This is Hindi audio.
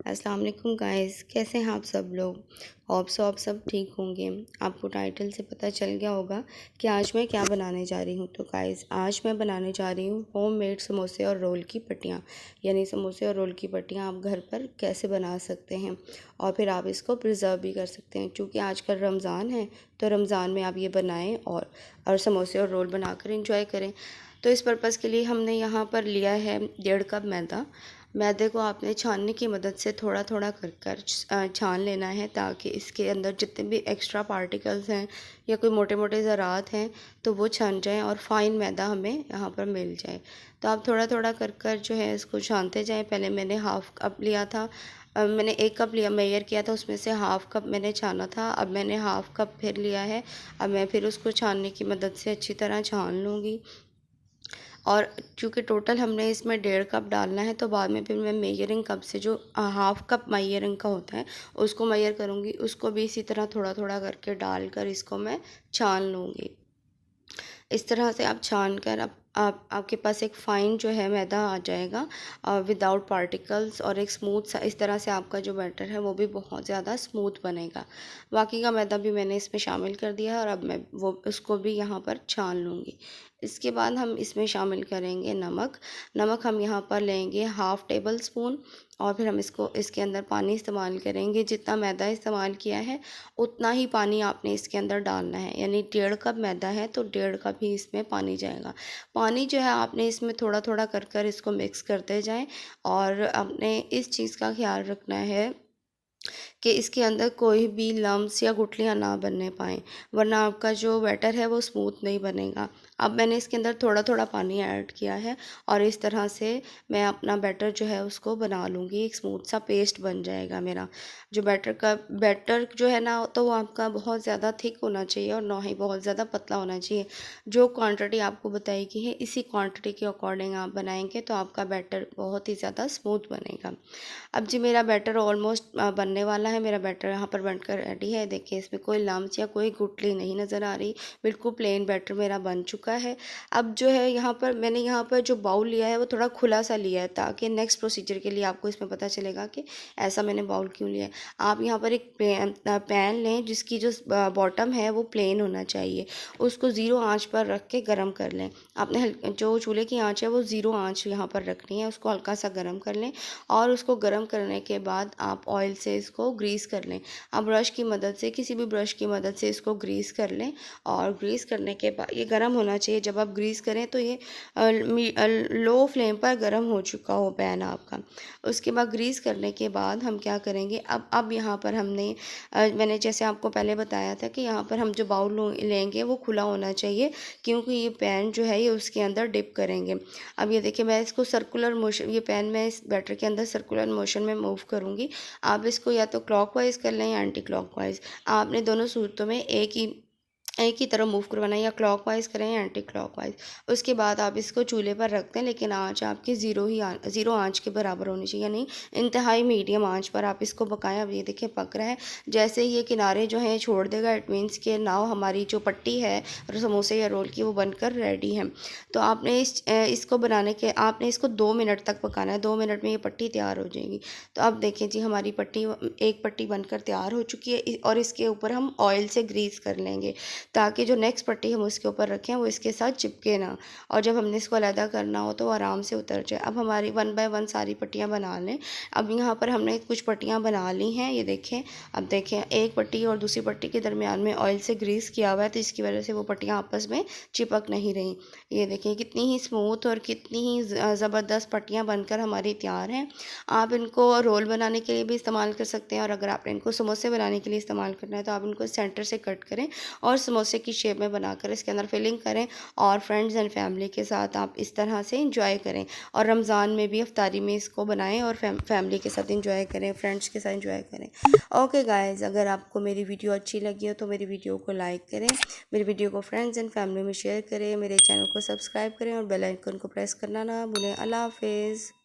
अस्सलाम वालेकुम गाइस, कैसे हैं आप सब लोग। होप सो आप सब ठीक होंगे। आपको टाइटल से पता चल गया होगा कि आज मैं क्या बनाने जा रही हूँ। तो गाइस, आज मैं बनाने जा रही हूँ होममेड समोसे और रोल की पट्टियाँ। यानी समोसे और रोल की पट्टियाँ आप घर पर कैसे बना सकते हैं और फिर आप इसको प्रिजर्व भी कर सकते हैं। क्योंकि आजकल रमज़ान है, तो रमज़ान में आप ये बनाएं और समोसे और रोल बनाकर इंजॉय करें। तो इस पर्पज़ के लिए हमने यहाँ पर लिया है 1.5 कप मैदा। मैदे को आपने छानने की मदद से थोड़ा थोड़ा कर कर छान लेना है, ताकि इसके अंदर जितने भी एक्स्ट्रा पार्टिकल्स हैं या कोई मोटे मोटे ज़रात हैं तो वो छन जाएं और फाइन मैदा हमें यहाँ पर मिल जाए। तो आप थोड़ा थोड़ा कर कर जो है इसको छानते जाएं। पहले मैंने हाफ़ कप लिया था, मैंने 1 कप लिया, मेजर किया था, उसमें से हाफ़ कप मैंने छाना था। अब मैंने हाफ़ कप फिर लिया है। अब मैं फिर उसको छानने की मदद से अच्छी तरह छान लूँगी। और चूँकि टोटल हमने इसमें 1.5 कप डालना है, तो बाद में फिर मैं मेजरिंग कप से जो हाफ़ कप मेजरिंग का होता है उसको मेजर करूँगी। उसको भी इसी तरह थोड़ा थोड़ा करके डालकर इसको मैं छान लूँगी। इस तरह से आप छान कर आपके पास एक फ़ाइन जो है मैदा आ जाएगा विदाउट पार्टिकल्स, और एक स्मूथ सा इस तरह से आपका जो बैटर है वो भी बहुत ज़्यादा स्मूथ बनेगा। बाकी का मैदा भी मैंने इसमें शामिल कर दिया है और अब मैं वो उसको भी यहाँ पर छान लूँगी। इसके बाद हम इसमें शामिल करेंगे नमक। नमक हम यहाँ पर लेंगे 1/2 टेबल स्पून, और फिर हम इसको इसके अंदर पानी इस्तेमाल करेंगे। जितना मैदा इस्तेमाल किया है उतना ही पानी आपने इसके अंदर डालना है। यानी 1.5 कप मैदा है तो 1.5 कप ही इसमें पानी जाएगा। पानी जो है आपने इसमें थोड़ा थोड़ा कर कर इसको मिक्स करते जाएं, और आपने इस चीज़ का ख्याल रखना है कि इसके अंदर कोई भी लम्स या गुठलियाँ ना बनने पाएँ, वरना आपका जो बैटर है वो स्मूथ नहीं बनेगा। अब मैंने इसके अंदर थोड़ा थोड़ा पानी ऐड किया है और इस तरह से मैं अपना बैटर जो है उसको बना लूँगी। एक स्मूथ सा पेस्ट बन जाएगा मेरा। जो बैटर जो है ना, तो वो आपका बहुत ज़्यादा थिक होना चाहिए और ना ही बहुत ज़्यादा पतला होना चाहिए। जो क्वांटिटी आपको बताई गई है इसी क्वांटिटी के अकॉर्डिंग आप बनाएंगे तो आपका बैटर बहुत ही ज़्यादा स्मूथ बनेगा। अब जी मेरा बैटर ऑलमोस्ट बनने वाला है। मेरा बैटर यहाँ पर बनकर रेडी है। देखिए, इसमें कोई लम्स या कोई गुठली नहीं नज़र आ रही। बिल्कुल प्लेन बैटर मेरा बन चुका है। अब जो है यहाँ पर मैंने यहाँ पर जो बाउल लिया है वो थोड़ा खुला सा लिया है, ताकि नेक्स्ट प्रोसीजर के लिए आपको इसमें पता चलेगा कि ऐसा मैंने बाउल क्यों लिया है। आप यहाँ पर एक पैन लें जिसकी जो बॉटम है वो प्लेन होना चाहिए। उसको ज़ीरो आंच पर रख के गर्म कर लें। आपने जो चूल्हे की आंच है वो ज़ीरो आंच यहाँ पर रखनी है। उसको हल्का सा गर्म कर लें और उसको गर्म करने के बाद आप ऑयल से इसको ग्रीस कर लें। आप ब्रश की मदद से, किसी भी ब्रश की मदद से इसको ग्रीस कर लें। और ग्रीस करने के बाद ये गर्म होना चाहिए। जब आप ग्रीस करें तो ये लो फ्लेम पर गर्म हो चुका हो पैन आपका। उसके बाद ग्रीस करने के बाद हम क्या करेंगे, अब यहाँ पर हमने मैंने जैसे आपको पहले बताया था कि यहाँ पर हम जो बाउल लेंगे वो खुला होना चाहिए, क्योंकि ये पैन जो है ये उसके अंदर डिप करेंगे। अब ये देखिए, मैं इसको सर्कुलर मोशन, ये पैन मैं इस बैटर के अंदर सर्कुलर मोशन में मूव करूँगी। आप इसको या तो क्लॉकवाइज कर लें या एंटी क्लॉकवाइज। आपने दोनों सूरतों में एक ही तरफ मूव करवाना है, या क्लॉकवाइज करें या एंटी क्लॉकवाइज। उसके बाद आप इसको चूल्हे पर रख दें, लेकिन आंच आपकी ज़ीरो आंच के बराबर होनी चाहिए, यानी इंतहाई मीडियम आंच पर आप इसको पकाएं। अब ये देखिए पक रहा है। जैसे ही ये किनारे जो हैं छोड़ देगा, इट मीन्स के नाव हमारी जो पट्टी है समोसे या रोल की वो बनकर रेडी है। तो आपने इसको बनाने के आपने इसको 2 मिनट तक पकाना है। 2 मिनट में ये पट्टी तैयार हो जाएगी। तो अब देखें जी, हमारी एक पट्टी बनकर तैयार हो चुकी है, और इसके ऊपर हम ऑयल से ग्रीस कर लेंगे, ताकि जो नेक्स्ट पट्टी हम उसके ऊपर रखें वो इसके साथ चिपके ना, और जब हमने इसको अलहदा करना हो तो आराम से उतर जाए। अब हमारी 1 बाय 1 सारी पट्टियाँ बना लें। अब यहाँ पर हमने कुछ पट्टियाँ बना ली हैं, ये देखें। अब देखें, एक पट्टी और दूसरी पट्टी के दरमियान में ऑयल से ग्रीस किया हुआ है, तो इसकी वजह से वो पट्टियाँ आपस में चिपक नहीं रही। ये देखिए कितनी ही स्मूथ और कितनी ही ज़बरदस्त पट्टियाँ बनकर हमारी तैयार हैं। आप इनको रोल बनाने के लिए भी इस्तेमाल कर सकते हैं, और अगर आपने इनको समोसे बनाने के लिए इस्तेमाल करना है तो आप इनको सेंटर से कट करें और समोसे की शेप में बनाकर इसके अंदर फिलिंग करें, और फ्रेंड्स एंड फैमिली के साथ आप इस तरह से इंजॉय करें। और रमज़ान में भी इफ्तारी में इसको बनाएं और फैमिली के साथ इंजॉय करें, फ्रेंड्स के साथ इंजॉय करें। ओके गाइस, अगर आपको मेरी वीडियो अच्छी लगी हो तो मेरी वीडियो को लाइक करें, मेरी वीडियो को फ्रेंड्स एंड फैमिली में शेयर करें, मेरे चैनल को सब्सक्राइब करें और बेल आइकन को प्रेस करना ना भूलें। अल्लाह हाफिज़।